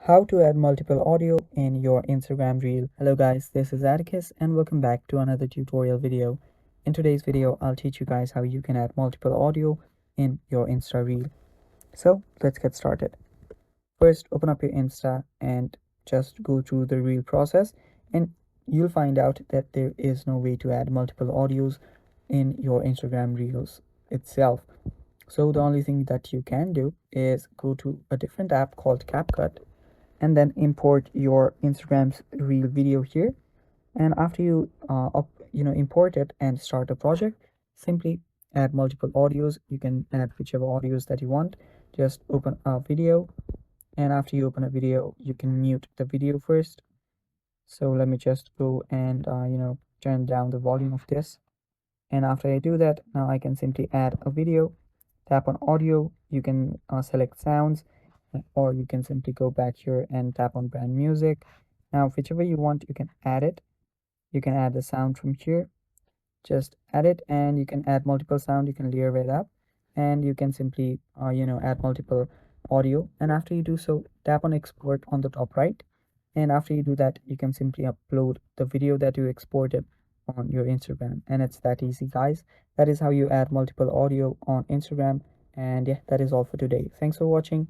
How to add multiple audio in your Instagram reel. Hello guys, this is Atticus and welcome back to another tutorial video. In today's video, I'll teach you guys how you can add multiple audio in your Insta reel. So let's get started. First, open up your Insta and just go through the reel process, and you'll find out that there is no way to add multiple audios in your Instagram reels itself. So the only thing that you can do is go to a different app called CapCut and then import your Instagram's reel video here. And after you import it and start a project, simply add multiple audios. You can add whichever audios that you want. Just open a video, and after you open a video, you can mute the video first. So let me just go and turn down the volume of this. And after I do that, now I can simply add a video, tap on audio. You can select sounds, or you can simply go back here and tap on brand music. Now whichever you want, you can add it. You can add the sound from here. Just add it, and you can add multiple sound. You can layer it up, and you can simply add multiple audio. And after you do so, tap on export on the top right, and after you do that, you can simply upload the video that you exported on your Instagram. And it's that easy, guys. That is how you add multiple audio on Instagram. And yeah, that is all for today. Thanks for watching.